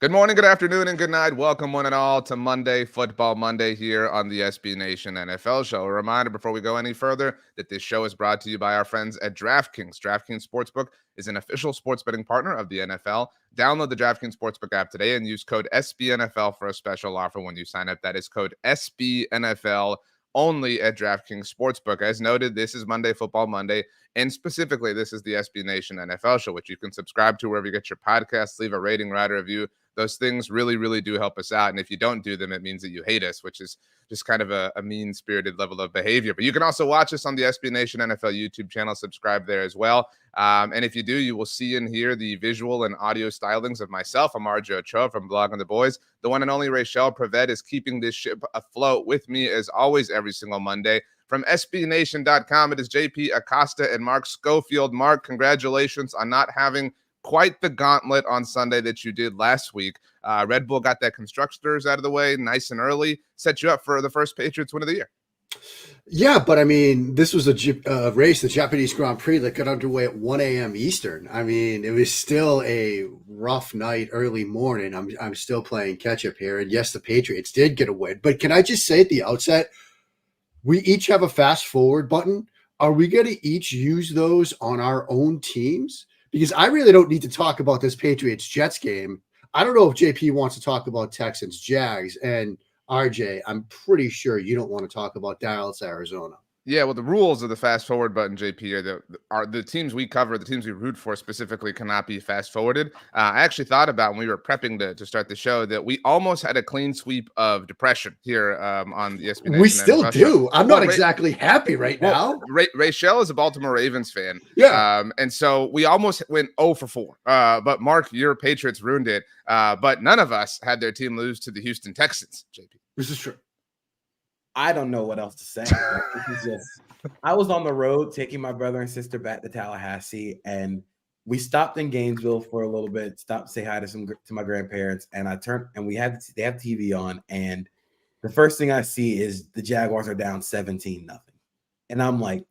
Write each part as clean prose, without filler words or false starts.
Good morning, good afternoon, and good night. Welcome, one and all, to Monday Football Monday here on the SB Nation NFL Show. A reminder before we go any further that this show is brought to you by our friends at DraftKings. DraftKings Sportsbook is an official sports betting partner of the NFL. Download the DraftKings Sportsbook app today and use code SBNFL for a special offer when you sign up. That is code SBNFL only at DraftKings Sportsbook. As noted, this is Monday Football Monday, and specifically, this is the SB Nation NFL Show, which you can subscribe to wherever you get your podcasts. Leave a rating, write a review. Those things really, really do help us out. And if you don't do them, it means that you hate us, which is just kind of a mean-spirited level of behavior. But you can also watch us on the SB Nation NFL YouTube channel. Subscribe there as well. And if you do, you will see and hear the visual and audio stylings of myself. I'm Arjo Ochoa from Blogging the Boys. The one and only Rachel Prevet is keeping this ship afloat with me, as always, every single Monday. From SBNation.com, it is JP Acosta and Mark Schofield. Mark, congratulations on not having quite the gauntlet on Sunday that you did last week. Red Bull got that constructors out of the way nice and early, set you up for the first Patriots win of the year. Yeah, but I mean, this was a race, the Japanese Grand Prix, that got underway at 1 a.m. Eastern. I mean, it was still a rough night, early morning. I'm still playing catch up here. And yes, the Patriots did get a win. But can I just say at the outset, we each have a fast forward button. Are we going to each use those on our own teams? Because I really don't need to talk about this Patriots-Jets game. I don't know if JP wants to talk about Texans-Jags. And RJ, I'm pretty sure you don't want to talk about Dallas, Arizona. Yeah, well, the rules of the fast forward button, JP, are the teams we cover, the teams we root for specifically, cannot be fast forwarded. I actually thought about when we were prepping to start the show that we almost had a clean sweep of depression here on the SB Nation. We still NFL do. Show. I'm not exactly happy right now. Rachel is a Baltimore Ravens fan. Yeah. And so we almost went 0 for 4. But Mark, your Patriots ruined it. But none of us had their team lose to the Houston Texans, JP. This is true. I don't know what else to say. I was on the road taking my brother and sister back to Tallahassee, and we stopped in Gainesville for a little bit, stopped to say hi to my grandparents, and I turned and they have TV on, and the first thing I see is the Jaguars are down 17-0. And I'm like,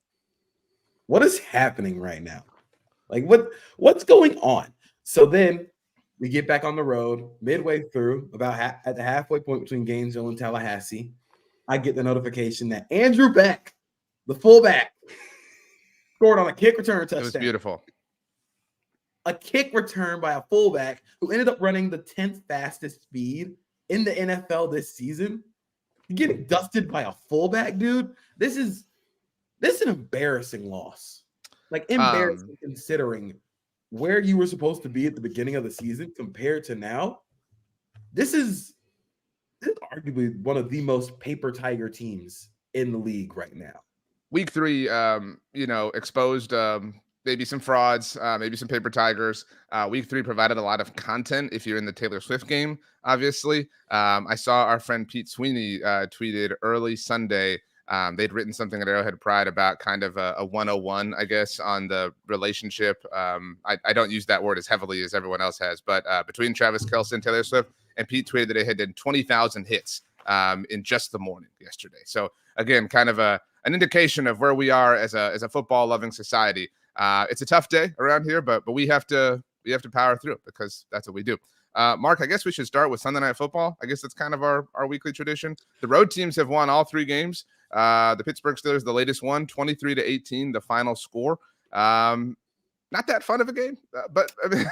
what is happening right now? Like what's going on? So then we get back on the road midway through, about at the halfway point between Gainesville and Tallahassee. I get the notification that Andrew Beck, the fullback, scored on a kick return touchdown. It was beautiful. A kick return by a fullback who ended up running the 10th fastest speed in the NFL this season. Getting dusted by a fullback, dude. This is an embarrassing loss. Like, embarrassing considering where you were supposed to be at the beginning of the season compared to now. This is arguably one of the most paper tiger teams in the league right now. Week 3, exposed maybe some frauds, maybe some paper tigers. Week 3 provided a lot of content if you're in the Taylor Swift game, obviously. I saw our friend Pete Sweeney tweeted early Sunday. They'd written something at Arrowhead Pride about kind of a 101, I guess, on the relationship. I don't use that word as heavily as everyone else has, but between Travis Kelce and Taylor Swift, and Pete tweeted that it had done 20,000 hits in just the morning yesterday. So again, kind of an indication of where we are as a football loving society. It's a tough day around here, but we have to power through it because that's what we do. Mark, I guess we should start with Sunday Night Football. I guess that's kind of our weekly tradition. The road teams have won all 3 games. The Pittsburgh Steelers, the latest one, 23-18, the final score. Not that fun of a game, but I mean,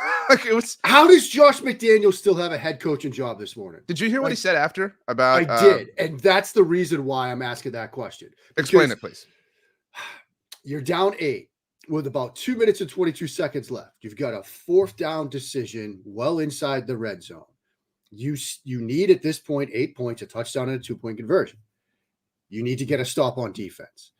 it was. How does Josh McDaniels still have a head coaching job this morning? Did you hear what he said after about? I did, and that's the reason why I'm asking that question. Explain it, please. You're down 8 with about 2 minutes and 22 seconds left. You've got a 4th down decision well inside the red zone. You need at this point 8 points, a touchdown, and a 2-point conversion. You need to get a stop on defense.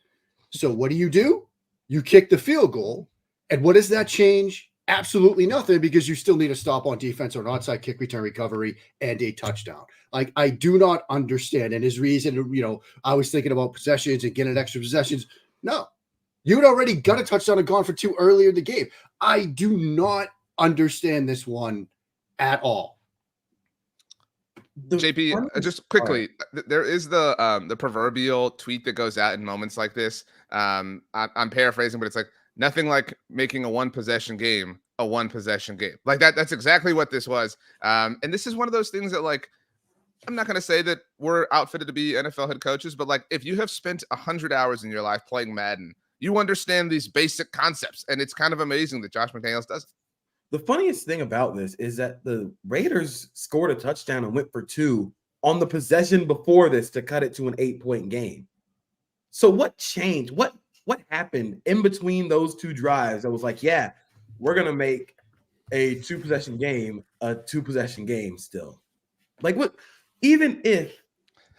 So what do? You kick the field goal. And what does that change? Absolutely nothing, because you still need a stop on defense or an onside kick return recovery and a touchdown. Like, I do not understand. And his reason, I was thinking about possessions and getting extra possessions. No, you had already got a touchdown and gone for 2 earlier in the game. I do not understand this one at all. JP, just quickly, there is the proverbial tweet that goes out in moments like this. I'm paraphrasing, but it's like, nothing like making a 1-possession game a one possession game. Like that's exactly what this was. And this is one of those things that, like, I'm not going to say that we're outfitted to be NFL head coaches, but like if you have spent 100 hours in your life playing Madden, you understand these basic concepts. And it's kind of amazing that Josh McDaniels does it. The funniest thing about this is that the Raiders scored a touchdown and went for 2 on the possession before this to cut it to an 8-point game. So what changed? What happened in between those 2 drives that was like, yeah, we're going to make a 2-possession game a 2-possession game still? Like, what? Even if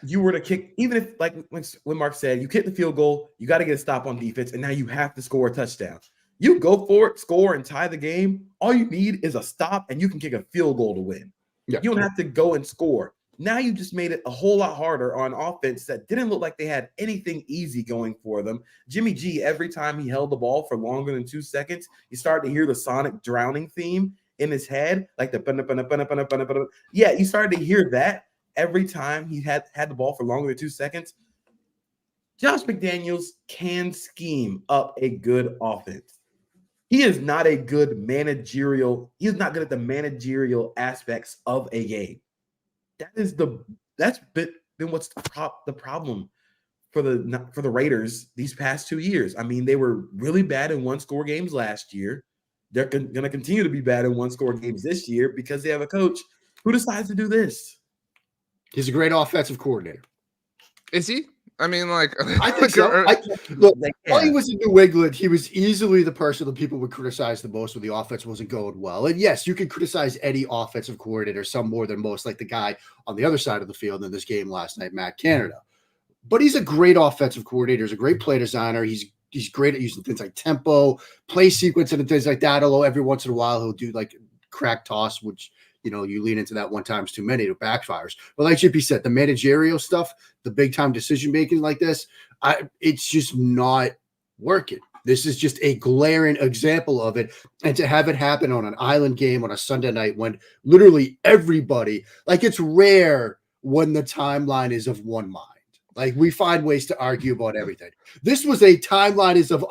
you were to kick, even if, like when Mark said, you kick the field goal, you got to get a stop on defense, and now you have to score a touchdown. You go for it, score, and tie the game. All you need is a stop, and you can kick a field goal to win. Yeah. You don't have to go and score. Now you just made it a whole lot harder on offense that didn't look like they had anything easy going for them. Jimmy G, every time he held the ball for longer than 2 seconds, you start to hear the Sonic drowning theme in his head, like the yeah, you started to hear that every time he had the ball for longer than 2 seconds. Josh McDaniels can scheme up a good offense. He is not a good managerial. He's not good at the managerial aspects of a game. That's been what's the problem for the Raiders these past 2 years. I mean, they were really bad in one-score games last year. They're going to continue to be bad in one-score games this year because they have a coach who decides to do this. He's a great offensive coordinator. Is he? I mean, like, I think so. Look, while he was in New England, he was easily the person that people would criticize the most when the offense wasn't going well. And yes, you can criticize any offensive coordinator, some more than most, like the guy on the other side of the field in this game last night, Matt Canada. But he's a great offensive coordinator. He's a great play designer. He's great at using things like tempo, play sequence, and things like that. Although every once in a while he'll do like crack toss, which, you know, you lean into that one times too many, it backfires. But like JP said, the managerial stuff, the big time decision making like this, it's just not working. This is just a glaring example of it. And to have it happen on an island game on a Sunday night when literally everybody, like, it's rare when the timeline is of one mind. Like, we find ways to argue about everything. This was a timeline is of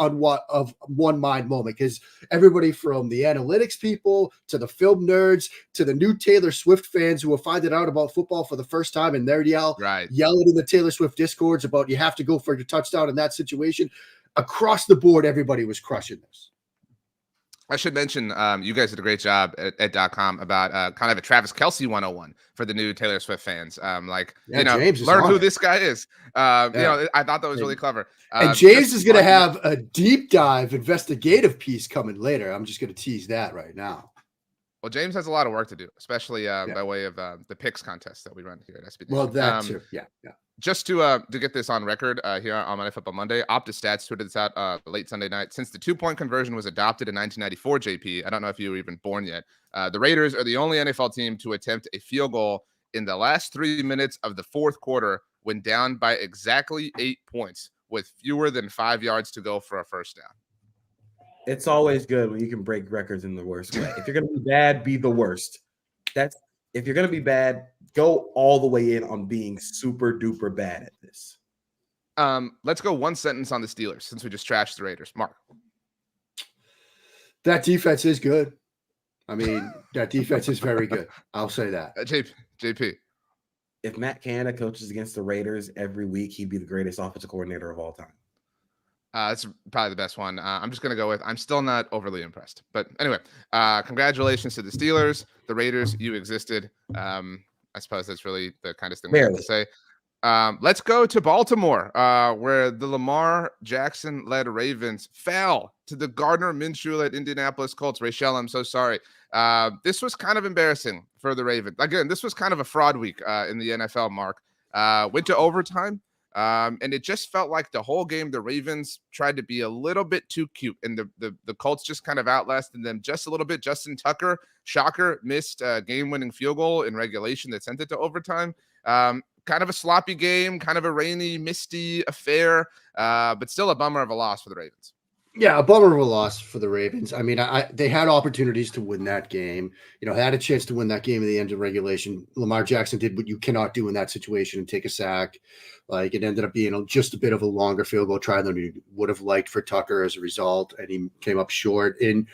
one mind moment, because everybody from the analytics people to the film nerds to the new Taylor Swift fans who are finding out about football for the first time, and they're yelling in the Taylor Swift discords about you have to go for your touchdown in that situation. Across the board, everybody was crushing this. I should mention, you guys did a great job at .com about kind of a Travis Kelce 101 for the new Taylor Swift fans. James learn who this guy is. You know, I thought that was really clever. And James is going to have a deep dive investigative piece coming later. I'm just going to tease that right now. Well, James has a lot of work to do, especially by way of the picks contest that we run here at SB. Well, that too. Yeah. Just to get this on record here on Monday Football Monday, Opta Stats tweeted this out late Sunday night. Since the 2-point conversion was adopted in 1994, JP, I don't know if you were even born yet, the Raiders are the only NFL team to attempt a field goal in the last 3 minutes of the fourth quarter when down by exactly 8 points with fewer than 5 yards to go for a first down. It's always good when you can break records in the worst way. If you're going to be bad, be the worst. If you're going to be bad, go all the way in on being super duper bad at this. Let's go one sentence on the Steelers since we just trashed the Raiders. Mark. That defense is good. I mean, that defense is very good. I'll say that. JP. If Matt Canada coaches against the Raiders every week, he'd be the greatest offensive coordinator of all time. That's probably the best one. I'm just going to go with, I'm still not overly impressed. But anyway, congratulations to the Steelers. The Raiders, you existed. I suppose that's really the kindest thing we have to say. Let's go to Baltimore, where the Lamar Jackson-led Ravens fell to the Gardner Minshew-led Indianapolis Colts. Rachel, I'm so sorry. This was kind of embarrassing for the Ravens. Again, this was kind of a fraud week in the NFL, Mark. Went to overtime. And it just felt like the whole game, the Ravens tried to be a little bit too cute, and the Colts just kind of outlasted them just a little bit. Justin Tucker, shocker, missed a game-winning field goal in regulation that sent it to overtime. Kind of a sloppy game, kind of a rainy, misty affair, but still a bummer of a loss for the Ravens. Yeah, a bummer of a loss for the Ravens. I mean, they had opportunities to win that game. You know, had a chance to win that game at the end of regulation. Lamar Jackson did what you cannot do in that situation and take a sack. Like, it ended up being just a bit of a longer field goal try than he would have liked for Tucker as a result, and he came up short. And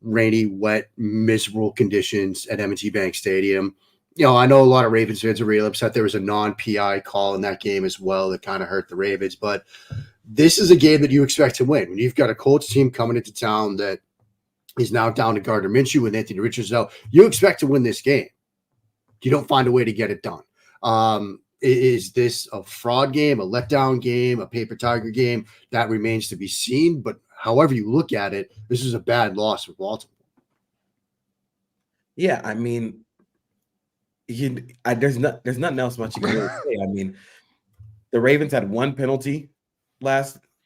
rainy, wet, miserable conditions at M&T Bank Stadium. I know a lot of Ravens fans are really upset. There was a non-PI call in that game as well that kind of hurt the Ravens. But this is a game that you expect to win. When you've got a Colts team coming into town that is now down to Gardner Minshew with Anthony Richardson out, you expect to win this game. You don't find a way to get it done. Is this a fraud game, a letdown game, a paper tiger game? That remains to be seen. But however you look at it, this is a bad loss for Baltimore. Yeah, I mean, there's nothing else much you can really say. I mean, the Ravens had one penalty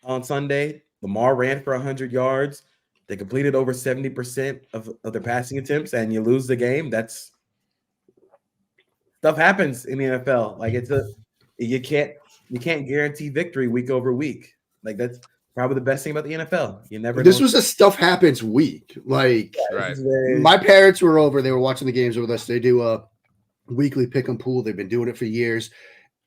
on Sunday. Lamar ran for 100 yards. They completed over 70% of their passing attempts, and you lose the game. That's stuff happens in the NFL. Like you can't guarantee victory week over week. Like that's probably the best thing about the NFL. You never. This was a stuff happens week. Like my parents were over. They were watching the games with us. They do a weekly pick and pool. They've been doing it for years,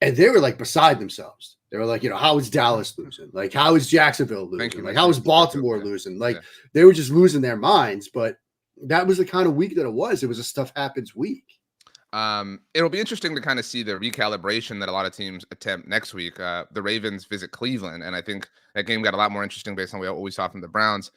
and they were like beside themselves. They were like, how is Dallas losing? Like, how is Jacksonville losing? Like, how is Baltimore losing? Like, they were just losing their minds. But that was the kind of week that it was. It was a stuff happens week. It'll be interesting to kind of see the recalibration that a lot of teams attempt next week. The Ravens visit Cleveland, and I think that game got a lot more interesting based on what we saw from the Browns.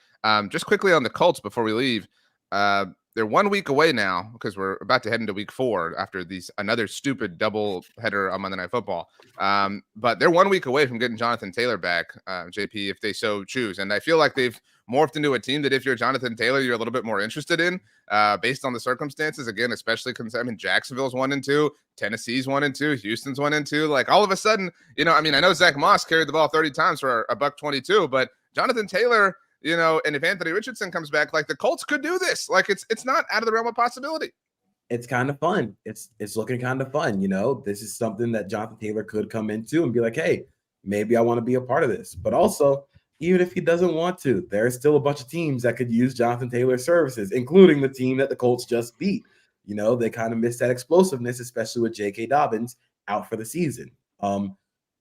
Just quickly on the Colts before we leave. They're 1 week away now because we're about to head into week 4 after another stupid double header on Monday Night Football. But they're 1 week away from getting Jonathan Taylor back, JP, if they so choose. And I feel like they've morphed into a team that if you're Jonathan Taylor, you're a little bit more interested in based on the circumstances. Again, especially considering Jacksonville's 1-2, Tennessee's 1-2, Houston's 1-2. Like all of a sudden, I know Zach Moss carried the ball 30 times for a $122, but Jonathan Taylor, and if Anthony Richardson comes back, like the Colts could do this. Like it's not out of the realm of possibility. It's kind of fun. It's looking kind of fun. This is something that Jonathan Taylor could come into and be like, hey, maybe I want to be a part of this. But also, even if he doesn't want to, there's still a bunch of teams that could use Jonathan Taylor's services, including the team that the Colts just beat. They kind of missed that explosiveness, especially with J.K. Dobbins out for the season.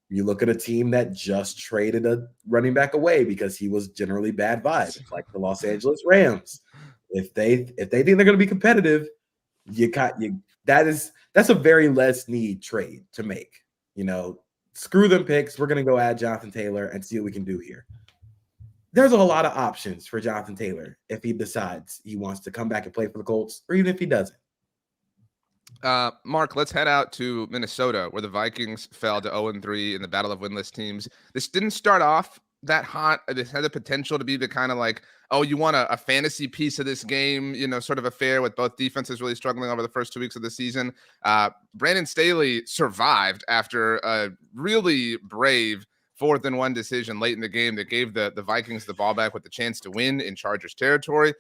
You look at a team that just traded a running back away because he was generally bad vibes, like the Los Angeles Rams. If they think they're going to be competitive, that's a very less need trade to make. Screw them picks. We're going to go add Jonathan Taylor and see what we can do here. There's a lot of options for Jonathan Taylor if he decides he wants to come back and play for the Colts, or even if he doesn't. Mark, let's head out to Minnesota, where the Vikings fell to 0-3 in the battle of winless teams. This didn't start off that hot. This had the potential to be the kind of like, you want a fantasy piece of this game, sort of affair with both defenses really struggling over the first 2 weeks of the season. Brandon Staley survived after a really brave 4th-and-1 decision late in the game that gave the Vikings the ball back with the chance to win in Chargers territory.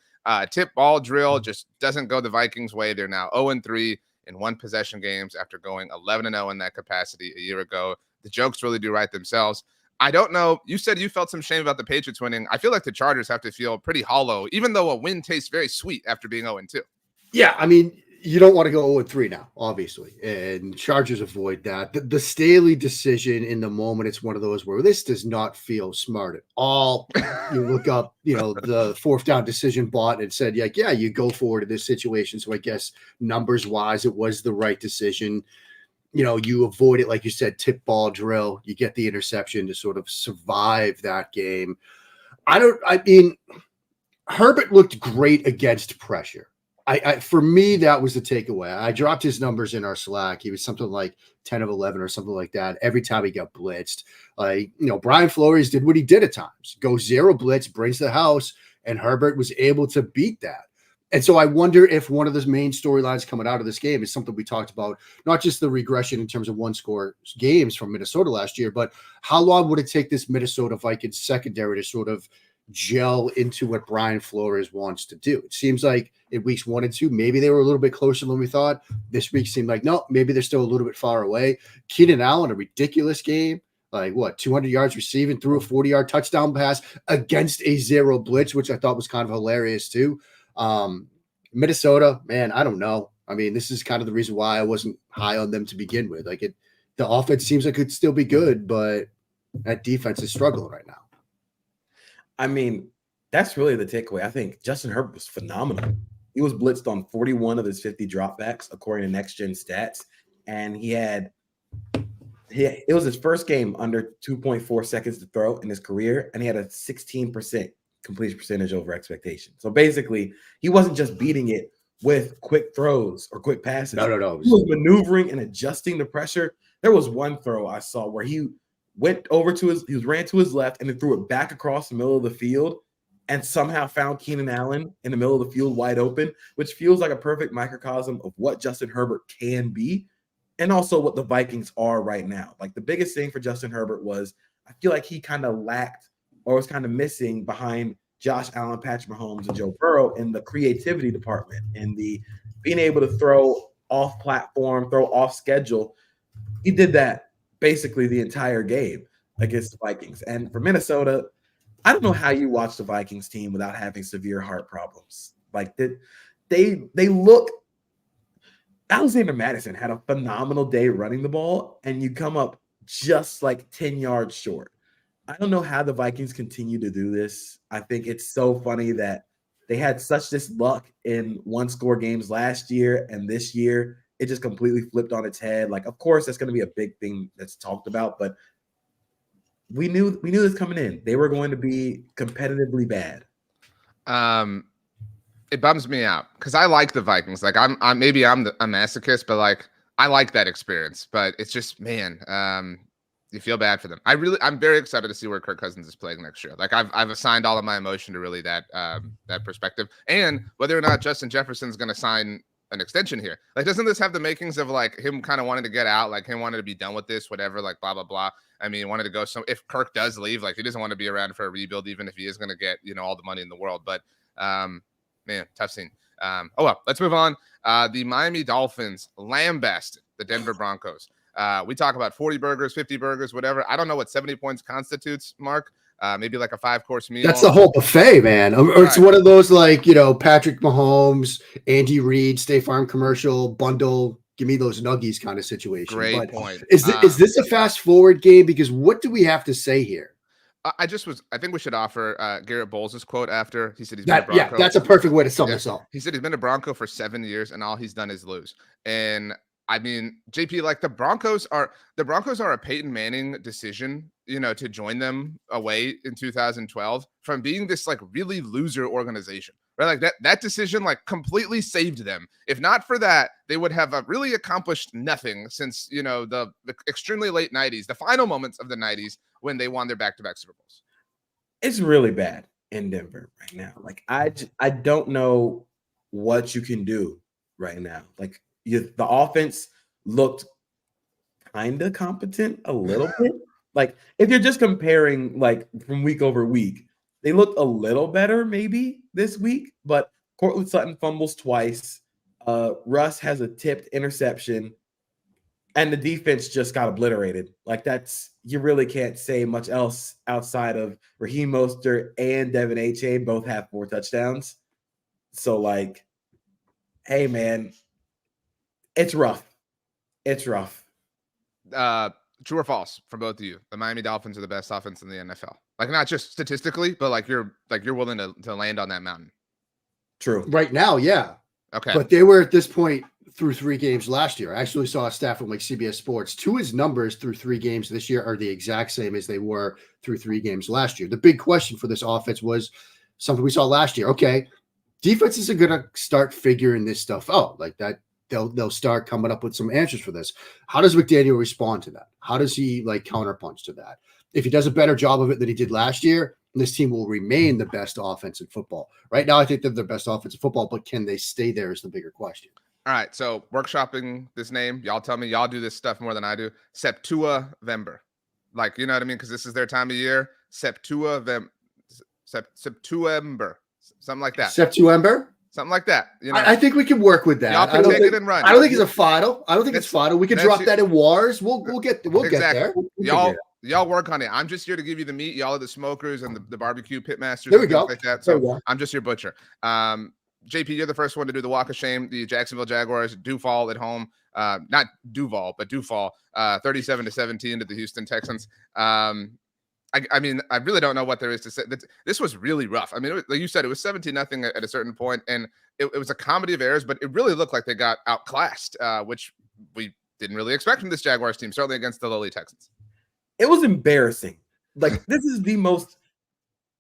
Tip ball drill just doesn't go the Vikings' way. They're now 0-3 in one-possession games after going 11-0 in that capacity a year ago. The jokes really do write themselves. I don't know. You said you felt some shame about the Patriots winning. I feel like the Chargers have to feel pretty hollow, even though a win tastes very sweet after being 0-2. Yeah, I mean, you don't want to go 0-3 now, obviously, and Chargers avoid that. The Staley decision in the moment, it's one of those where this does not feel smart at all. You look up, the 4th down decision bot and said, yeah, you go forward in this situation. So I guess numbers-wise, it was the right decision. You avoid it, like you said, tip ball drill. You get the interception to sort of survive that game. Herbert looked great against pressure. For me, that was the takeaway. I dropped his numbers in our Slack. He was something like 10 of 11 or something like that every time he got blitzed. Brian Flores did what he did at times. Go 0 blitz, brings the house, and Herbert was able to beat that. And so I wonder if one of the main storylines coming out of this game is something we talked about, not just the regression in terms of one-score games from Minnesota last year, but how long would it take this Minnesota Vikings secondary to sort of gel into what Brian Flores wants to do? It seems like in weeks 1 and 2, maybe they were a little bit closer than we thought. This week seemed like, no, maybe they're still a little bit far away. Keenan Allen, a ridiculous game. 200 yards receiving, threw a 40-yard touchdown pass against a 0 blitz, which I thought was kind of hilarious too. Minnesota, man, I don't know. I mean, this is kind of the reason why I wasn't high on them to begin with. The offense seems like it could still be good, but that defense is struggling right now. I mean, that's really the takeaway. I think Justin Herbert was phenomenal. He was blitzed on 41 of his 50 dropbacks, according to Next Gen Stats, and it was his first game under 2.4 seconds to throw in his career, and he had a 16% completion percentage over expectation. So basically, he wasn't just beating it with quick throws or quick passes. No. He was maneuvering and adjusting the pressure. There was one throw I saw where he went over ran to his left and then threw it back across the middle of the field and somehow found Keenan Allen in the middle of the field wide open, which feels like a perfect microcosm of what Justin Herbert can be and also what the Vikings are right now. Like the biggest thing for Justin Herbert was I feel like he kind of lacked or was kind of missing behind Josh Allen, Patrick Mahomes, and Joe Burrow in the creativity department and the being able to throw off platform, throw off schedule. He did that basically the entire game against the Vikings. And for Minnesota, I don't know how you watch the Vikings team without having severe heart problems. Like they look. Alexander Madison had a phenomenal day running the ball, and you come up just like 10 yards short. I don't know how the Vikings continue to do this. I think it's so funny that they had such this luck in one-score games last year, and this year it just completely flipped on its head. Like, of course, that's going to be a big thing that's talked about, but we knew this coming in. They were going to be competitively bad. It bums me out because I like the Vikings. Like I'm maybe I'm a masochist, but like I like that experience. But it's just, man, you feel bad for them. I'm very excited to see where Kirk Cousins is playing next year. Like I've assigned all of my emotion to really that perspective, and whether or not Justin Jefferson's going to sign an extension here. Like, doesn't this have the makings of like him kind of wanting to get out, like him wanting to be done with this, whatever, like blah blah blah. I mean, wanted to go. So if Kirk does leave, like he doesn't want to be around for a rebuild, even if he is going to get all the money in the world. But man, tough scene. Oh well, let's move on. The Miami Dolphins lambasted the Denver Broncos. We talk about 40 burgers, 50 burgers, whatever. I don't know what 70 points constitutes, Mark. Maybe like a 5-course meal. That's the whole buffet, man. Or it's one of those like, Patrick Mahomes, Andy Reid, State Farm commercial bundle. Give me those nuggies kind of situation. Great point. Is this a fast forward game? Because what do we have to say here? I think we should offer Garrett Bowles' quote after he said he's been a Bronco. Yeah, that's a perfect way to sum this up. He said he's been a Bronco for 7 years and all he's done is lose. And I mean, JP, like the Broncos are a Peyton Manning decision, to join them away in 2012 from being this like really loser organization, right? Like that decision like completely saved them. If not for that, they would have really accomplished nothing since, the extremely late 90s, the final moments of the 90s when they won their back-to-back Super Bowls. It's really bad in Denver right now. Like I don't know what you can do right now. Like the offense looked kind of competent a little bit. Like if you're just comparing like from week over week, they looked a little better maybe this week, but Cortland Sutton fumbles twice. Russ has a tipped interception and the defense just got obliterated. Like you really can't say much else outside of Raheem Mostert and Devin A-Chain both have 4 touchdowns. So like, hey man, it's rough. It's rough. True or false for both of you? The Miami Dolphins are the best offense in the NFL. Like not just statistically, but like you're willing to land on that mountain. True. Right now, yeah. Okay. But they were at this point through 3 games last year. I actually saw a stat from like CBS Sports. Tua's numbers through 3 games this year are the exact same as they were through 3 games last year. The big question for this offense was something we saw last year. Okay, defenses are going to start figuring this stuff out like that. They'll start coming up with some answers for this. How does McDaniel respond to that? How does he like counterpunch to that? If he does a better job of it than he did last year, this team will remain the best offense in football. Right now, I think they're the best offense in football, but can they stay there is the bigger question. All right, so workshopping this name. Y'all tell me y'all do this stuff more than I do. Septua-vember. Like, you know what I mean? Because this is their time of year. Septua-vember. Something like that. September? Something like that. I think we can work with that. Y'all can take it and run. I don't think it's a final. I don't think it's final. We can drop that in wars. We'll get there. Y'all work on it. I'm just here to give you the meat. Y'all are the smokers and the barbecue pitmasters. There we go. Like that. So I'm just your butcher. JP, you're the first one to do the walk of shame. The Jacksonville Jaguars do fall at home. Not Duval, but do fall 37-17 to the Houston Texans. I I mean, I really don't know what there is to say. This was really rough. I mean, like you said, it was 17-0 at a certain point, and it was a comedy of errors, but it really looked like they got outclassed, which we didn't really expect from this Jaguars team, certainly against the lowly Texans. It was embarrassing. Like, this is the most,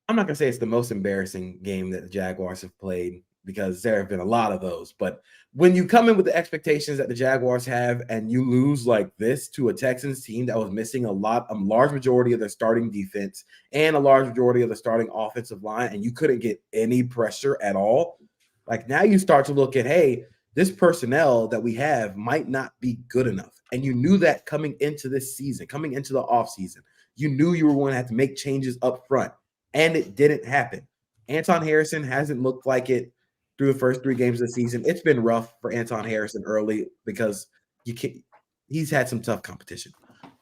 I'm not going to say it's the most embarrassing game that the Jaguars have played, because there have been a lot of those. But when you come in with the expectations that the Jaguars have and you lose like this to a Texans team that was missing a large majority of their starting defense and a large majority of the starting offensive line, and you couldn't get any pressure at all, like, now you start to look at, hey, this personnel that we have might not be good enough. And you knew that coming into this season, coming into the offseason. You knew you were going to have to make changes up front, and it didn't happen. Anton Harrison hasn't looked like it through the first 3 games of the season. It's been rough for Anton Harrison early because he's had some tough competition.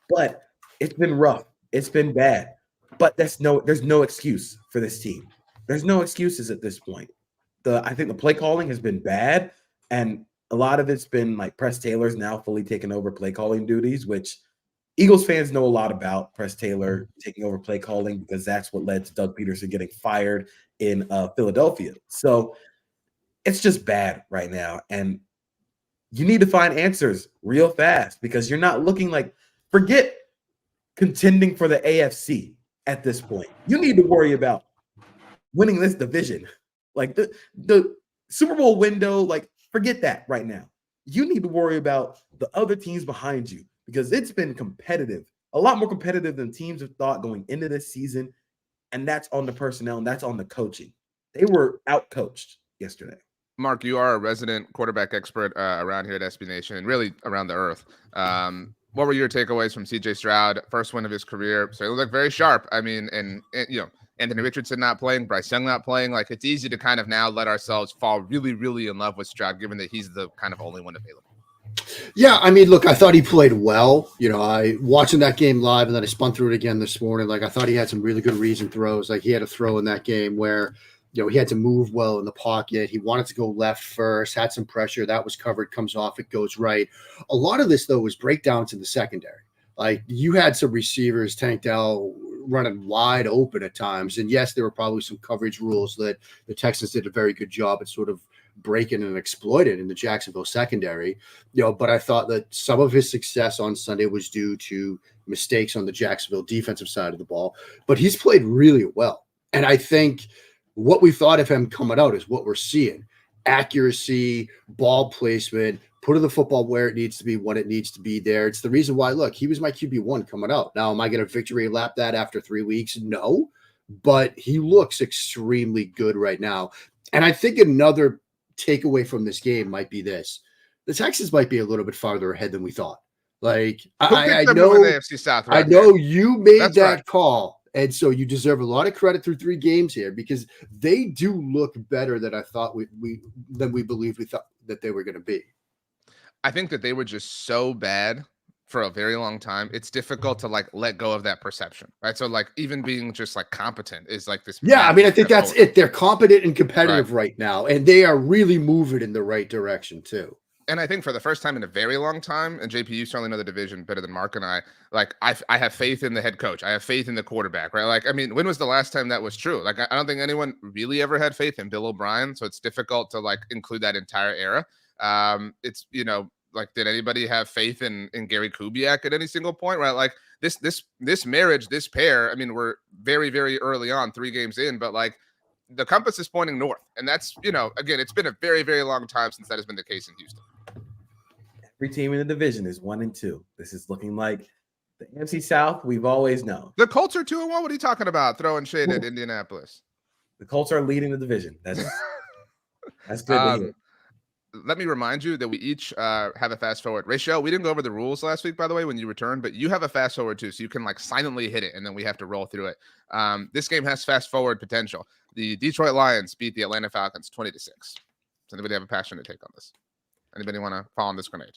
But it's been rough. It's been bad. But there's no excuse for this team. There's no excuses at this point. I think the play calling has been bad, and a lot of it's been like Press Taylor's now fully taken over play calling duties, which Eagles fans know a lot about Press Taylor taking over play calling, because that's what led to Doug Peterson getting fired in Philadelphia. So it's just bad right now. And you need to find answers real fast, because you're not looking like, forget contending for the AFC at this point. You need to worry about winning this division. Like the Super Bowl window, like, forget that right now. You need to worry about the other teams behind you, because it's been competitive, a lot more competitive than teams have thought going into this season. And that's on the personnel, and that's on the coaching. They were out-coached yesterday. Mark, you are a resident quarterback expert around here at SB Nation and really around the earth. What were your takeaways from CJ Stroud? First win of his career. So he looked very sharp. I mean, and you know, Anthony Richardson not playing, Bryce Young not playing. Like, it's easy to kind of now let ourselves fall really, really in love with Stroud, given that he's the kind of only one available. Yeah, I mean, look, I thought he played well. You know, I watching that game live, and then I spun through it again this morning. Like, I thought he had some really good reason throws. Like, he had a throw in that game where, you know, he had to move well in the pocket. He wanted to go left first, had some pressure. That was covered, comes off, it goes right. A lot of this, though, was breakdowns in the secondary. Like, you had some receivers, Tank Dell, running wide open at times. And yes, there were probably some coverage rules that the Texans did a very good job at sort of breaking and exploiting in the Jacksonville secondary. You know, but I thought that some of his success on Sunday was due to mistakes on the Jacksonville defensive side of the ball. But he's played really well. And I think what we thought of him coming out is what we're seeing. Accuracy, ball placement, putting the football where it needs to be, when it needs to be there. It's the reason why, look, he was my QB1 coming out. Now, am I going to victory lap that after 3 weeks? No, but he looks extremely good right now. And I think another takeaway from this game might be this. The Texans might be a little bit farther ahead than we thought. Like, I know, the AFC South, right? I know you made That's that right. call. And so you deserve a lot of credit through 3 games here, because they do look better than I thought we believed we thought that they were going to be. I think that they were just so bad for a very long time. It's difficult to like let go of that perception, right? So like even being just like competent is like this. Yeah, I mean, I think that's it. They're competent and competitive right now, and they are really moving in the right direction too. And I think for the first time in a very long time, and JP, you certainly know the division better than Mark and I, like I have faith in the head coach. I have faith in the quarterback, right? Like, I mean, when was the last time that was true? Like, I don't think anyone really ever had faith in Bill O'Brien. So it's difficult to like include that entire era. It's, you know, like, did anybody have faith in Gary Kubiak at any single point, right? Like this marriage, this pair, I mean, we're very, very early on, 3 games in, but like the compass is pointing north. And that's, you know, again, it's been a very, very long time since that has been the case in Houston. Every team in the division is 1-2. This is looking like the NFC South we've always known. The Colts are 2-1. What are you talking about? Throwing shade at Indianapolis. The Colts are leading the division. That's good to hear. Let me remind you that we each have a fast forward ratio. We didn't go over the rules last week, by the way, when you returned, but you have a fast forward too. So you can like silently hit it and then we have to roll through it. This game has fast forward potential. The Detroit Lions beat the Atlanta Falcons 20-6. Does anybody have a passionate take on this? Anybody want to fall on this grenade?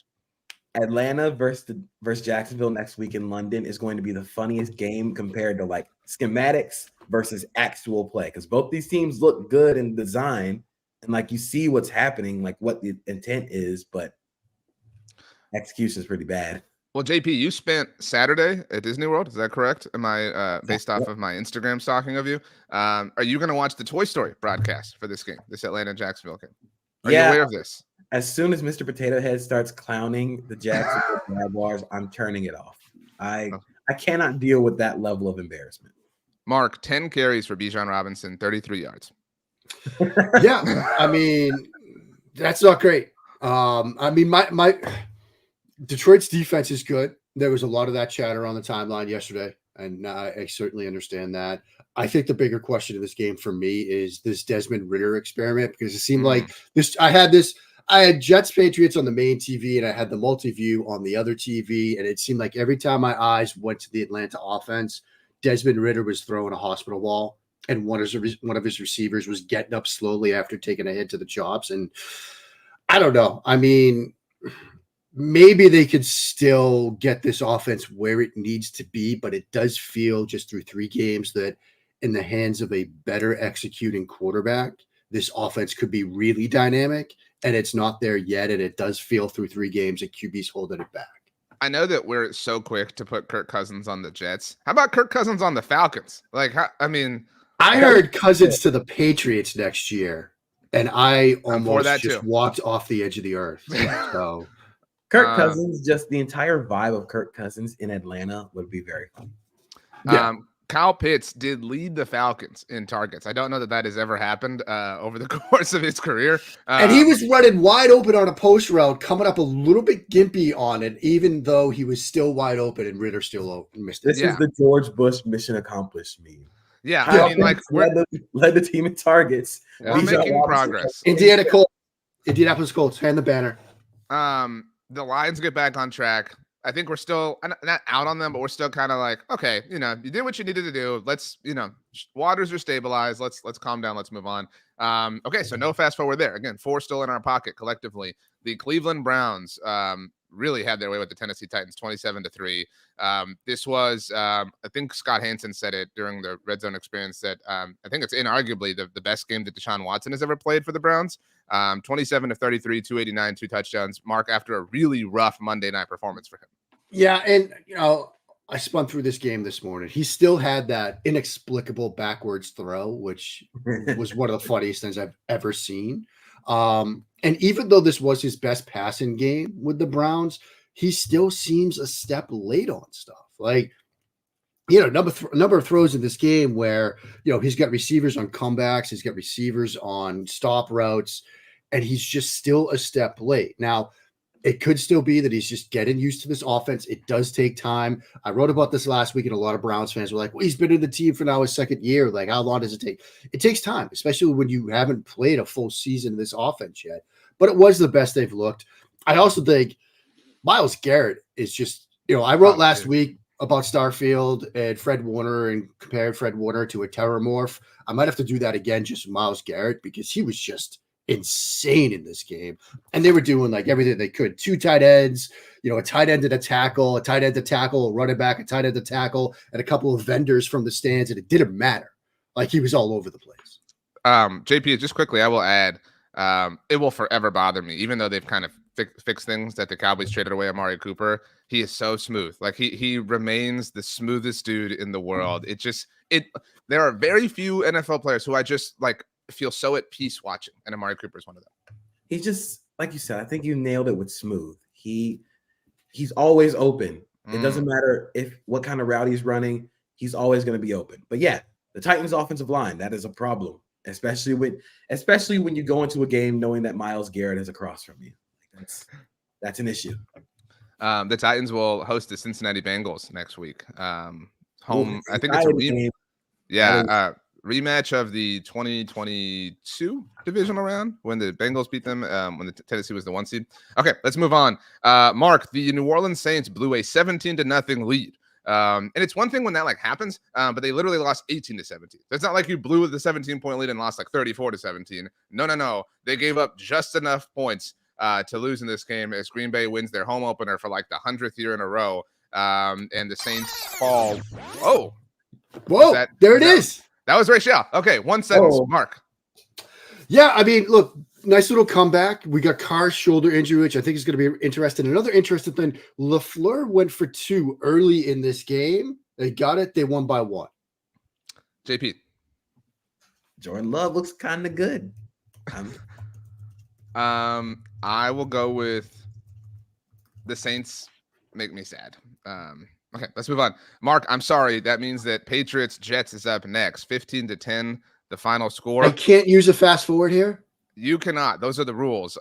Atlanta versus Jacksonville next week in London is going to be the funniest game compared to like schematics versus actual play, because both these teams look good in design and like you see what's happening, like what the intent is, but execution is pretty bad. Well, JP, you spent Saturday at Disney World. Is that correct? Am I based off of my Instagram stalking of you? Are you going to watch the Toy Story broadcast for this game, this Atlanta-Jacksonville game? Are you aware of this? As soon as Mr. Potato Head starts clowning the Jaguars, I'm turning it off. I cannot deal with that level of embarrassment. Mark, 10 carries for Bijan Robinson, 33 yards. Yeah, I mean, that's not great. I mean, my Detroit's defense is good. There was a lot of that chatter on the timeline yesterday, and I certainly understand that. I think the bigger question of this game for me is this Desmond Ridder experiment, because it seemed like this. I had Jets Patriots on the main TV, and I had the multi-view on the other TV, and it seemed like every time my eyes went to the Atlanta offense, Desmond Ridder was throwing a hospital ball, and one of his receivers was getting up slowly after taking a hit to the chops. And I don't know. I mean, maybe they could still get this offense where it needs to be, but it does feel just through 3 games that in the hands of a better executing quarterback, this offense could be really dynamic, and it's not there yet. And it does feel through 3 games that QB's holding it back. I know that we're so quick to put Kirk Cousins on the Jets. How about Kirk Cousins on the Falcons? I heard Cousins to the Patriots next year, and I almost just walked off the edge of the earth. So Kirk Cousins, just the entire vibe of Kirk Cousins in Atlanta would be very fun. Yeah. Kyle Pitts did lead the Falcons in targets. I don't know that has ever happened over the course of his career. And he was running wide open on a post route, coming up a little bit gimpy on it, even though he was still wide open and Ritter still missed it. This is the George Bush mission accomplished meme. Yeah, I mean, led the team in targets. We're making progress. Indianapolis Colts, hand the banner. The Lions get back on track. I think we're still not out on them, but we're still kind of like, okay, you did what you needed to do. Let's, waters are stabilized. Let's calm down. Let's move on. Okay, so no fast forward there. Again, 4 still in our pocket collectively. The Cleveland Browns really had their way with the Tennessee Titans, 27-3. This was, I think Scott Hansen said it during the Red Zone experience that I think it's inarguably the best game that Deshaun Watson has ever played for the Browns. 27-33, 289, 2 touchdowns. Mark, after a really rough Monday night performance for him. Yeah, and I spun through this game this morning. He still had that inexplicable backwards throw, which was one of the funniest things I've ever seen. And even though this was his best passing game with the Browns, he still seems a step late on stuff. Like, number of throws in this game where, he's got receivers on comebacks, he's got receivers on stop routes, and he's just still a step late. Now, it could still be that he's just getting used to this offense. It does take time. I wrote about this last week, and a lot of Browns fans were like, well, he's been in the team for now his 2nd year. Like, how long does it take? It takes time, especially when you haven't played a full season of this offense yet. But it was the best they've looked. I also think Myles Garrett is just, I wrote last week about Starfield and Fred Warner and compared Fred Warner to a terramorph. I might have to do that again, just Myles Garrett, because he was just insane in this game. And they were doing like everything they could. 2 tight ends, a tight end and a tackle, a tight end to tackle, a running back, a tight end to tackle, and a couple of vendors from the stands. And it didn't matter. Like, he was all over the place. JP, just quickly, I will add, it will forever bother me, even though they've kind of fixed things that the Cowboys traded away Amari Cooper. He is so smooth. Like, he remains the smoothest dude in the world. There are very few NFL players who I just feel so at peace watching, and Amari Cooper is one of them. He's just, like you said, I think you nailed it with smooth. He's always open. It doesn't matter what kind of route he's running, he's always going to be open. But yeah, the Titans offensive line, that is a problem, especially when you go into a game knowing that Myles Garrett is across from you. That's an issue. The Titans will host the Cincinnati Bengals next week. Home, I think it's a game. Yeah, rematch of the 2022 divisional round when the Bengals beat them when the Tennessee was the 1 seed. Okay, let's move on. Mark, the New Orleans Saints blew a 17-0 lead. And it's one thing when that happens, but they literally lost 18-17. It's not like you blew the 17-point lead and lost 34-17. No. They gave up just enough points to lose in this game as Green Bay wins their home opener for the 100th year in a row. And the Saints fall. Oh, whoa! There it is. That was Rachel. Okay, one sentence, Mark. Yeah, I mean, look, Nice little comeback. We got Carr's shoulder injury, which I think is going to be interesting. Another interesting thing, LaFleur went for 2 early in this game. They got it. They won by 1. JP. Jordan Love looks kind of good. I will go with the Saints make me sad. Okay, let's move on. Mark, I'm sorry. That means that Patriots Jets is up next. 15-10, the final score. I can't use a fast forward here. You cannot. Those are the rules.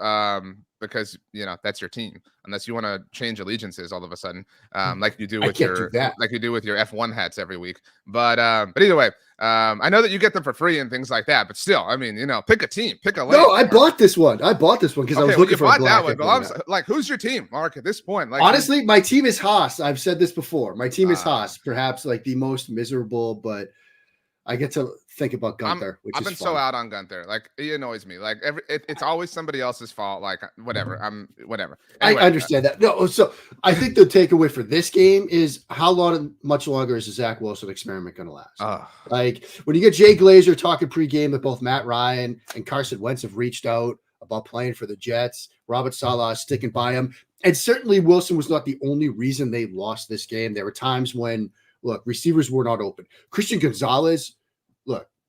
Because that's your team, unless you want to change allegiances all of a sudden, like you do with your F1 hats every week. But either way, I know that you get them for free and things like that. But still, I mean, pick a team, pick a lane. No, I bought this one. because I was looking for a black. That one, but I'm like, who's your team, Mark? At this point, like honestly, my team is Haas. I've said this before. My team is Haas, perhaps like the most miserable, but I get to think about Gunther, which I've is been fun. so out on Gunther. Like, he annoys me. Like it's always somebody else's fault. Like whatever. Whatever. Anyway, I understand that. No, so I think the takeaway for this game is much longer is the Zach Wilson experiment going to last? Like when you get Jay Glazer talking pregame that both Matt Ryan and Carson Wentz have reached out about playing for the Jets, Robert Saleh is sticking by him, and certainly Wilson was not the only reason they lost this game. There were times when receivers were not open. Christian Gonzalez,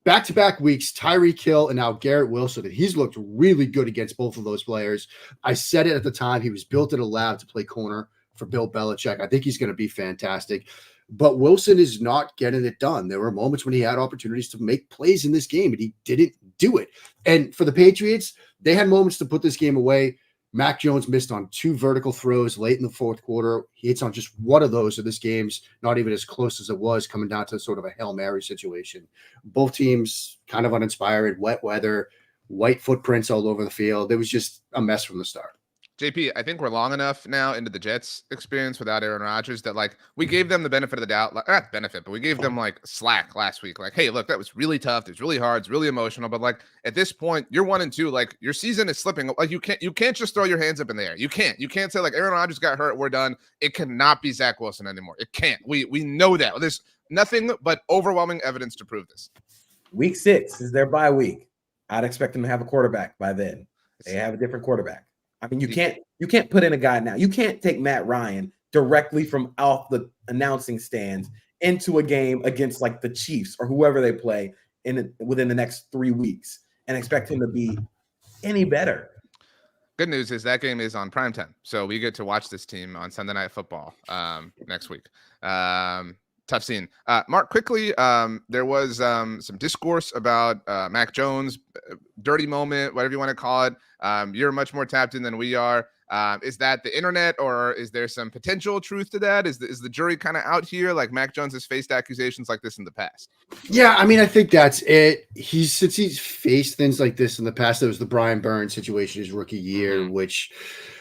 back-to-back weeks, Tyreek Hill and now Garrett Wilson, and he's looked really good against both of those players. I said it at the time. He was built in a lab to play corner for Bill Belichick. I think he's going to be fantastic. But Wilson is not getting it done. There were moments when he had opportunities to make plays in this game, and he didn't do it. And for the Patriots, they had moments to put this game away. Mac Jones missed on 2 vertical throws late in the fourth quarter. He hits on just one of those, so this game's not even as close as it was, coming down to sort of a Hail Mary situation. Both teams kind of uninspired, wet weather, white footprints all over the field. It was just a mess from the start. JP, I think we're long enough now into the Jets experience without Aaron Rodgers that we gave them the benefit of the doubt, not benefit, but we gave them slack last week. Like, hey, look, that was really tough. It's really hard. It's really emotional. But at this point, you're 1-2. Your season is slipping. You can't just throw your hands up in the air. You can't say Aaron Rodgers got hurt. We're done. It cannot be Zach Wilson anymore. It can't. We know that. There's nothing but overwhelming evidence to prove this. Week 6 is their bye week. I'd expect them to have a quarterback by then. They have a different quarterback. I mean, you can't put in a guy now. You can't take Matt Ryan directly from off the announcing stands into a game against the Chiefs or whoever they play within the next 3 weeks and expect him to be any better. Good news is that game is on primetime, so we get to watch this team on Sunday Night Football next week. Tough scene. Mark, quickly, there was some discourse about Mac Jones, dirty moment, whatever you want to call it. You're much more tapped in than we are. Is that the internet, or is there some potential truth to that? Is the jury kind of out here? Mac Jones has faced accusations like this in the past. Yeah, I mean, I think that's it. Since he's faced things like this in the past, there was the Brian Burns situation his rookie year, which,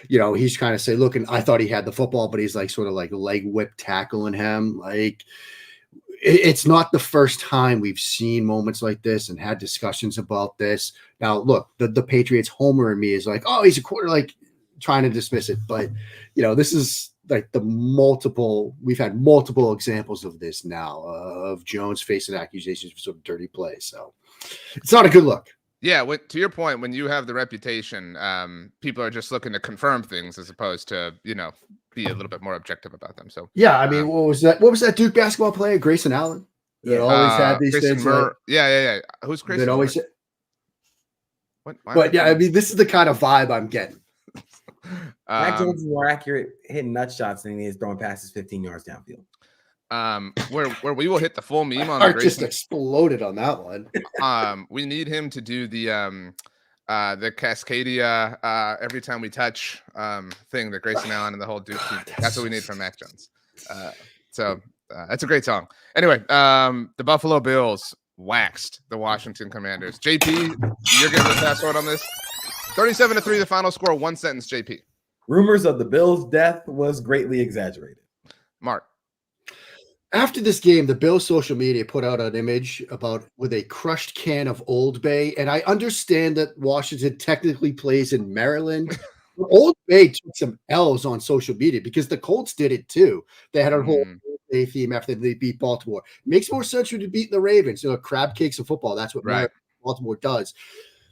he's kind of say, look, and I thought he had the football, but he's sort of leg whip tackling him. It's not the first time we've seen moments like this and had discussions about this. Now, look, the Patriots homer in me is oh, he's a quarter, trying to dismiss it. But, this is we've had multiple examples of this now, of Jones facing accusations for sort of dirty play. So it's not a good look. Yeah, to your point, when you have the reputation, people are just looking to confirm things as opposed to, be a little bit more objective about them. So yeah, I mean, what was that Duke basketball player, Grayson Allen? That always had these Grayson things. Yeah. Who's Grayson? That always. What? But yeah, I mean, this is the kind of vibe I'm getting. Mac Jones is more accurate hitting nut shots than he is throwing passes 15 yards downfield. Where we will hit the full meme on Art just exploded on that one. We need him to do the Cascadia every time we touch thing that Grayson Allen and the whole Duke team. That's what we need from Mac Jones. So that's a great song. Anyway, the Buffalo Bills waxed the Washington Commanders. JP, you're getting the password on this. 37-3, the final score. One sentence, JP. Rumors of the Bills' death was greatly exaggerated. Mark. After this game, the Bills social media put out an image with a crushed can of Old Bay. And I understand that Washington technically plays in Maryland. Old Bay took some L's on social media because the Colts did it too. They had a whole Bay theme after they beat Baltimore. It makes more sense when you beat the Ravens. Crab cakes of football. That's what Baltimore does.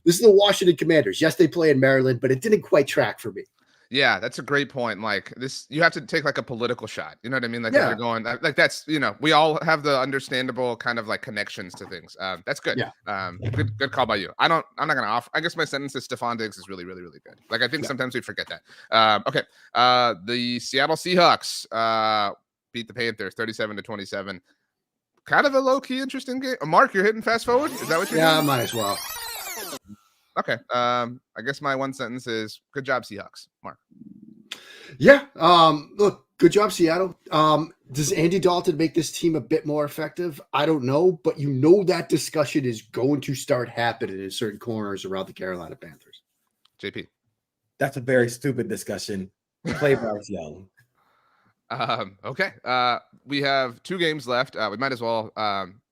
This is the Washington Commanders. Yes, they play in Maryland, but it didn't quite track for me. Yeah, that's a great point. Like this, you have to take like a political shot. You know what I mean? Like if Yeah. you're going like that's we all have the understandable kind of like connections to things. That's good. Yeah. Good call by you. I'm not gonna offer. I guess my sentence is Stephon Diggs is really good. Like I think sometimes we forget that. Okay. The Seattle Seahawks beat the Panthers 37-27. Kind of a low key interesting game. Mark, you're hitting fast forward. Is that what you're doing? Might as well. Okay. I guess my one sentence is good job, Seahawks. Mark. Yeah. Look, good job, Seattle. Does Andy Dalton make this team a bit more effective? I don't know, but that discussion is going to start happening in certain corners around the Carolina Panthers. JP. That's a very stupid discussion. Play Bryce Young. Okay. We have 2 games left. We might as well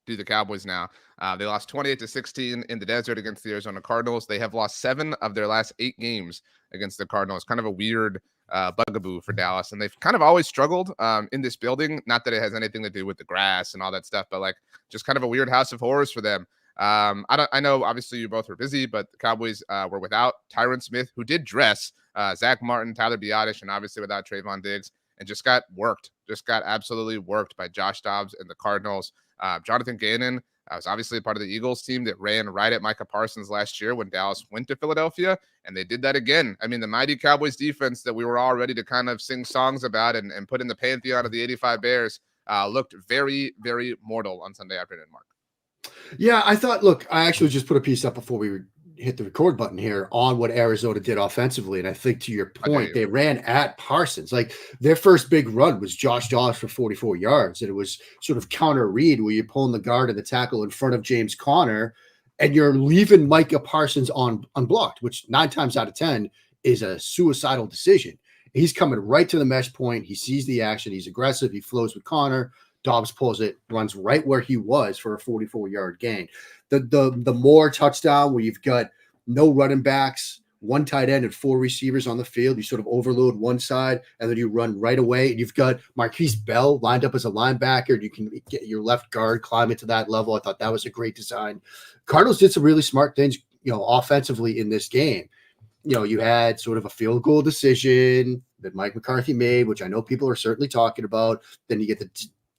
do the Cowboys now. They lost 28-16 in the desert against the Arizona Cardinals. They have lost 7 of their last 8 games against the Cardinals. Kind of a weird bugaboo for Dallas. And they've kind of always struggled in this building. Not that it has anything to do with the grass and all that stuff, but like just kind of a weird house of horrors for them. I know obviously you both were busy, but the Cowboys were without Tyron Smith, who did dress, Zach Martin, Tyler Biadasz, and obviously without Trayvon Diggs, and just got absolutely worked by Josh Dobbs and the Cardinals. Jonathan Gannon was obviously a part of the Eagles team that ran right at Micah Parsons last year when Dallas went to Philadelphia, and they did that again. I mean, the mighty Cowboys defense that we were all ready to kind of sing songs about and put in the pantheon of the 85 Bears looked very, very mortal on Sunday afternoon, Mark. Yeah, I actually just put a piece up before we hit the record button here on what Arizona did offensively. And I think to your point, they ran at Parsons. Like their first big run was Josh Dobbs for 44 yards. And it was sort of counter read where you're pulling the guard and the tackle in front of James Conner and you're leaving Micah Parsons unblocked, which 9 times out of 10 is a suicidal decision. He's coming right to the mesh point. He sees the action. He's aggressive. He flows with Conner. Dobbs pulls it, runs right where he was for a 44-yard gain. The more touchdown where you've got no running backs, 1 tight end and 4 receivers on the field. You sort of overload one side and then you run right away. And you've got Marquise Bell lined up as a linebacker. And you can get your left guard climb into that level. I thought that was a great design. Cardinals did some really smart things, offensively in this game. You had sort of a field goal decision that Mike McCarthy made, which I know people are certainly talking about. Then you get the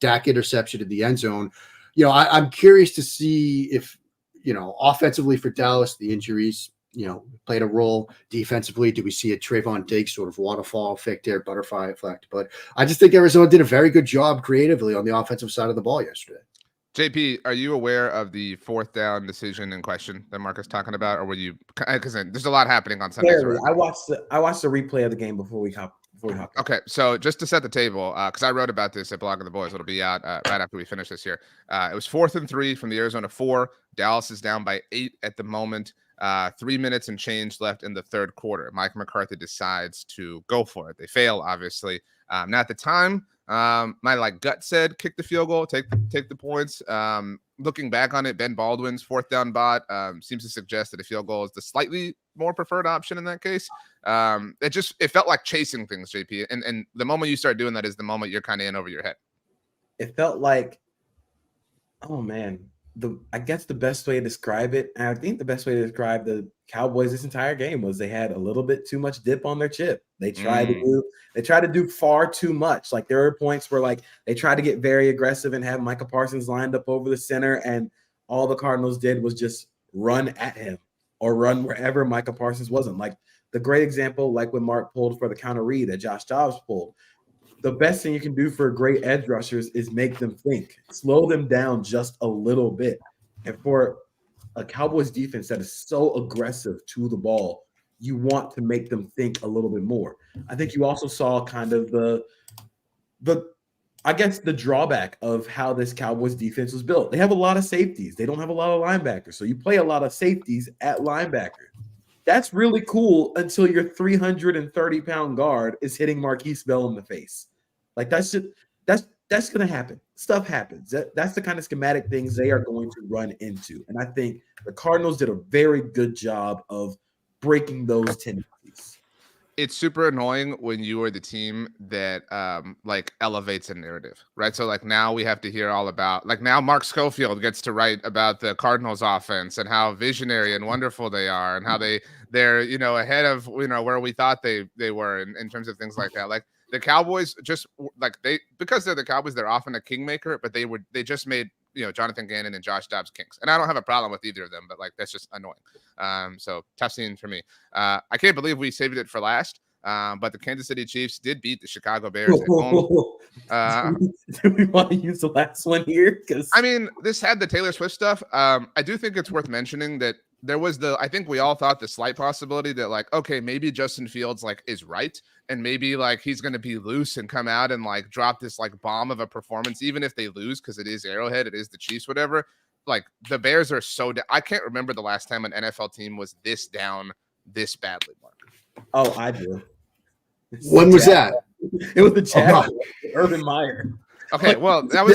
Dak interception in the end zone. I'm curious to see if, offensively for Dallas, the injuries, played a role. Defensively, do we see a Trayvon Diggs sort of waterfall effect there, butterfly effect? But I just think Arizona did a very good job creatively on the offensive side of the ball yesterday. JP, are you aware of the 4th down decision in question that Mark is talking about, or were you? Because there's a lot happening on Sunday. I watched the replay of the game before we hop. Okay, so just to set the table, because I wrote about this at Blog of the Boys, it'll be out right after we finish this here. It was 4th and 3 from the Arizona 4. Dallas is down by 8 at the moment. 3 minutes and change left in the third quarter. Mike McCarthy decides to go for it. They fail, obviously. Now at the time, my gut said kick the field goal, take the points. Looking back on it, Ben Baldwin's 4th down bot seems to suggest that a field goal is the slightly more preferred option in that case. It felt like chasing things, JP. And the moment you start doing that is the moment you're kind of in over your head. It felt like, oh man, I guess the best way to describe it, and I think the best way to describe the Cowboys this entire game was they had a little bit too much dip on their chip. They tried to do far too much. Like there were points where like they tried to get very aggressive and have Micah Parsons lined up over the center, and all the Cardinals did was just run at him or run wherever Micah Parsons wasn't. Like the great example, like when Mark pulled for the counter read that Josh Dobbs pulled. The best thing you can do for great edge rushers is make them think, slow them down just a little bit. And for a Cowboys defense that is so aggressive to the ball, you want to make them think a little bit more. I think you also saw kind of the drawback of how this Cowboys defense was built. They have a lot of safeties. They don't have a lot of linebackers. So you play a lot of safeties at linebacker. That's really cool until your 330-pound guard is hitting Marquise Bell in the face. Like that's going to happen. Stuff happens. That's the kind of schematic things they are going to run into. And I think the Cardinals did a very good job of breaking those tendencies. it's super annoying when you are the team that like elevates a narrative, right? So like now we have to hear all about, like, now Mark Schofield gets to write about the Cardinals offense and how visionary and wonderful they are and how they're ahead of where we thought they were in terms of things like that. Like the Cowboys just like because they're the Cowboys, they're often a kingmaker, but they just made Jonathan Gannon and Josh Dobbs kings, and I don't have a problem with either of them, but like that's just annoying. So tough scene for me. I can't believe we saved it for last. But the Kansas City Chiefs did beat the Chicago Bears at home. Do we want to use the last one here? Because I mean, this had the Taylor Swift stuff. I do think it's worth mentioning that there was I think we all thought the slight possibility that like, okay, maybe Justin Fields like is right. And maybe like he's going to be loose and come out and like drop this like bomb of a performance, even if they lose, because it is Arrowhead, it is the Chiefs, whatever. Like the Bears are I can't remember the last time an NFL team was this down this badly, Mark. Oh, I do. When was that? It was the Jaguars, Urban Meyer. Okay, well, that was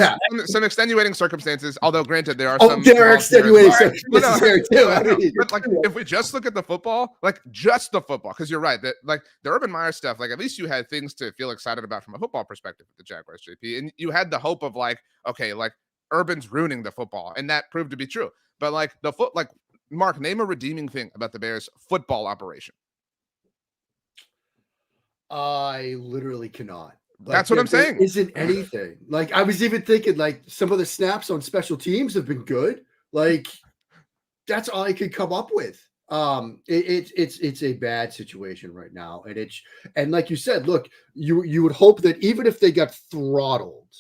some extenuating circumstances. Although, granted, there are some. There are extenuating circumstances here too. I mean, but like, if we just look at the football, like just the football, because you're right that like the Urban Meyer stuff, like at least you had things to feel excited about from a football perspective with the Jaguars, JP, and you had the hope of like, okay, like Urban's ruining the football, and that proved to be true. But like Mark, name a redeeming thing about the Bears' football operation. I literally cannot. Like, that's what I'm saying. Isn't anything. Like I was even thinking like some of the snaps on special teams have been good. Like that's all I could come up with. It's a bad situation right now. And like you said, look, you would hope that even if they got throttled,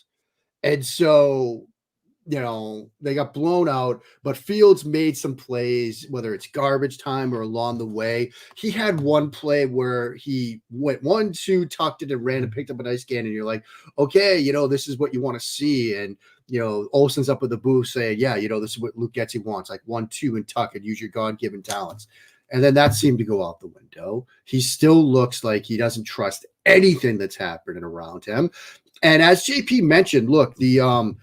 and so they got blown out, but Fields made some plays, whether it's garbage time or along the way. He had one play where he went 1-2, tucked it and ran and picked up a nice gain. And you're like, okay, this is what you want to see. And, Olsen's up with the booth saying, yeah, this is what Luke Getsy wants, like 1-2 and tuck and use your God-given talents. And then that seemed to go out the window. He still looks like he doesn't trust anything that's happening around him. And as JP mentioned, look, the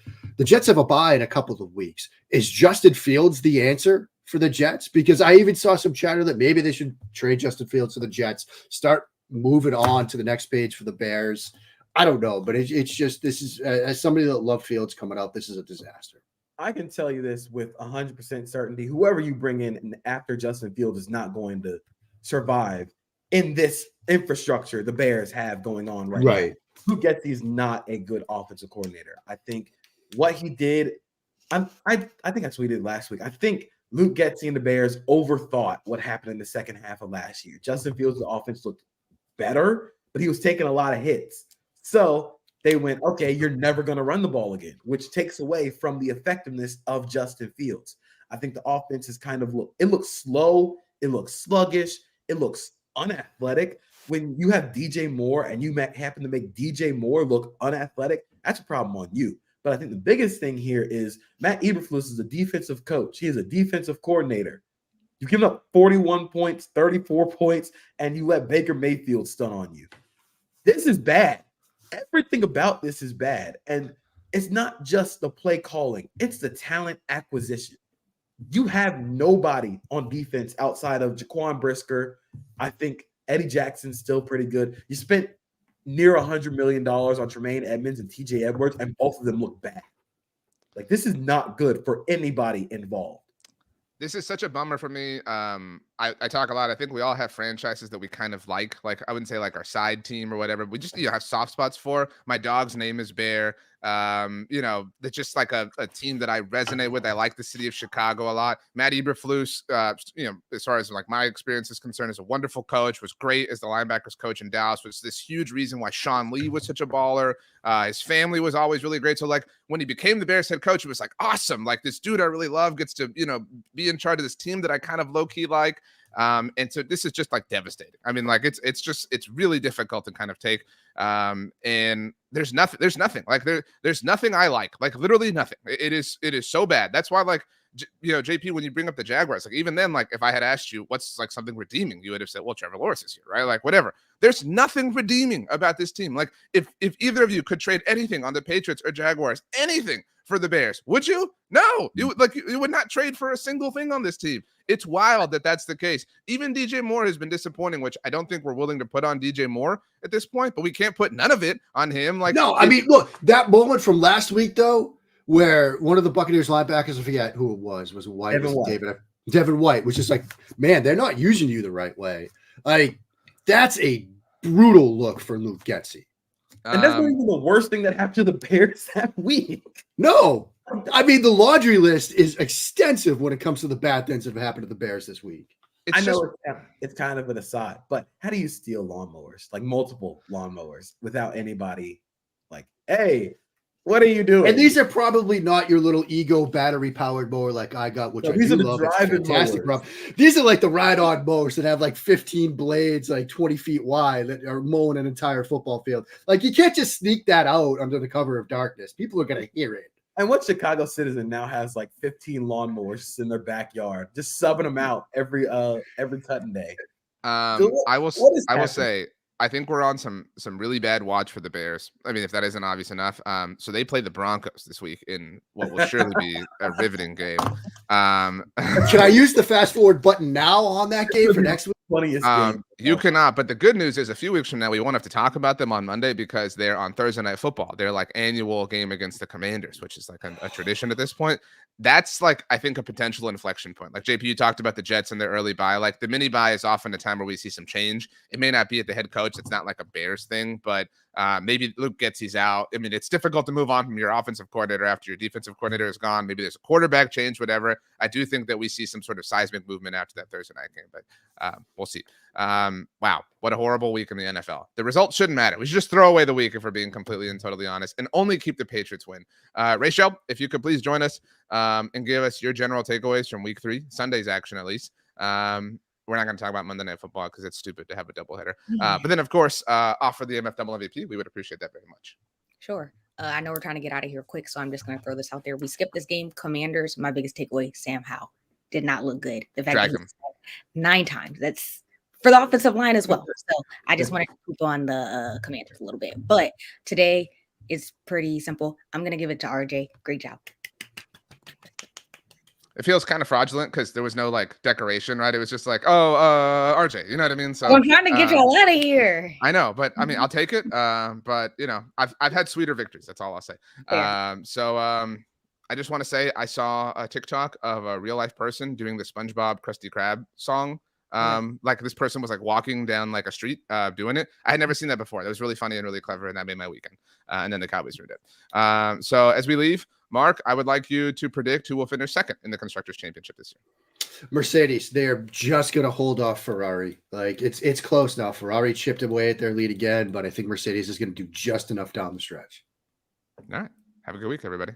Jets have a bye in a couple of weeks. Is Justin Fields the answer for the Jets? Because I even saw some chatter that maybe they should trade Justin Fields to the Jets, start moving on to the next page for the Bears. I don't know, but it's just, this is, as somebody that loved Fields coming out, this is a disaster. I can tell you this with 100% certainty. Whoever you bring in after Justin Fields is not going to survive in this infrastructure the Bears have going on right now. Luke Getsy is not a good offensive coordinator. I think what he did, I think I tweeted last week. I think Luke Getsy and the Bears overthought what happened in the second half of last year. Justin Fields' offense looked better, but he was taking a lot of hits. So they went, okay, you're never going to run the ball again, which takes away from the effectiveness of Justin Fields. I think the offense is it looks slow, it looks sluggish, it looks unathletic. When you have DJ Moore and you happen to make DJ Moore look unathletic, that's a problem on you. But I think the biggest thing here is Matt Eberflus is a defensive coach. He is a defensive coordinator. You've given up 41 points, 34 points, and you let Baker Mayfield stun on you. This is bad. Everything about this is bad. And it's not just the play calling. It's the talent acquisition. You have nobody on defense outside of Jaquan Brisker. I think Eddie Jackson's still pretty good. You spent near $100 million on Tremaine Edmonds and TJ Edwards, and both of them look bad. Like, this is not good for anybody involved. This is such a bummer for me. I talk a lot. I think we all have franchises that we kind of like I wouldn't say like our side team or whatever. We just have soft spots for. My dog's name is Bear. That's just like a team that I resonate with. I like the city of Chicago a lot. Matt Eberflus, as far as like my experience is concerned, is a wonderful coach, was great as the linebackers coach in Dallas, was this huge reason why Sean Lee was such a baller. His family was always really great. So like when he became the Bears head coach, it was like awesome. Like this dude I really love gets to, be in charge of this team that I kind of low key like. And so this is just like devastating. I mean, like it's really difficult to kind of take. And there's nothing like there's nothing I like literally nothing. It is so bad. That's why like JP, when you bring up the Jaguars, like even then, like if I had asked you what's like something redeeming, you would have said, well, Trevor Lawrence is here, right? Like whatever. There's nothing redeeming about this team. Like if either of you could trade anything on the Patriots or Jaguars, anything for the Bears, would you? No, you would not trade for a single thing on this team. It's wild that that's the case. Even DJ Moore has been disappointing, which I don't think we're willing to put on DJ Moore at this point, but we can't put none of it on him. Like, no, I mean, look, that moment from last week, though, where one of the Buccaneers linebackers, I forget who it was White, Devin White, which is like, man, they're not using you the right way. Like, that's a brutal look for Luke Getsy. And that's not even the worst thing that happened to the Bears that week. No. I mean, the laundry list is extensive when it comes to the bad things that have happened to the Bears this week. I know it's kind of an aside, but how do you steal lawnmowers, like multiple lawnmowers, without anybody like, hey, what are you doing? And these are probably not your little ego battery powered mower like I got, which no, these are the love. fantastic mowers. These are like the ride-on mowers that have like 15 blades, like 20 feet wide, that are mowing an entire football field. Like you can't just sneak that out under the cover of darkness. People are going to hear it. And what Chicago citizen now has like 15 lawnmowers in their backyard, just subbing them out every cutting day. I will say, I think we're on some really bad watch for the Bears. I mean, if that isn't obvious enough. So they play the Broncos this week in what will surely be a riveting game. Can I use the fast forward button now on that game for next week? You cannot, but the good news is a few weeks from now we won't have to talk about them on Monday because they're on Thursday Night Football. They're like annual game against the Commanders, which is like a tradition at this point. That's like, I think, a potential inflection point. Like JP, you talked about the Jets and their early bye. Like the mini bye is often a time where we see some change. It may not be at the head coach. It's not like a Bears thing, but maybe Luke Getsy's out. I mean, it's difficult to move on from your offensive coordinator after your defensive coordinator is gone. Maybe there's a quarterback change, whatever. I do think that we see some sort of seismic movement after that Thursday night game, but we'll see. Wow, what a horrible week in the NFL. The results shouldn't matter. We should just throw away the week if we're being completely and totally honest, and only keep the Patriots win. Rachel, if you could please join us and give us your general takeaways from week 3, Sunday's action at least. We're not going to talk about Monday Night Football because it's stupid to have a doubleheader. But then, of course, offer the MF double MVP. We would appreciate that very much. Sure. I know we're trying to get out of here quick, so I'm just going to throw this out there. We skipped this game. Commanders, my biggest takeaway, Sam Howell did not look good. The fact that he was 9 times, that's for the offensive line as well. So I just wanted to keep on the Commanders a little bit. But today is pretty simple. I'm going to give it to RJ. Great job. It feels kind of fraudulent because there was no like decoration, right? It was just like, RJ, you know what I mean? So I'm trying to get you all out of here. I know, but I mean, I'll take it. But you know, I've had sweeter victories. That's all I'll say. I just want to say I saw a TikTok of a real life person doing the SpongeBob Krusty Krab song. Like this person was like walking down like a street doing it. I had never seen that before. That was really funny and really clever, and that made my weekend. And then the Cowboys ruined it. So as we leave, Mark, I would like you to predict who will finish second in the Constructors' Championship this year. Mercedes. They're just going to hold off Ferrari. Like it's close now. Ferrari chipped away at their lead again, but I think Mercedes is going to do just enough down the stretch. All right. Have a good week, everybody.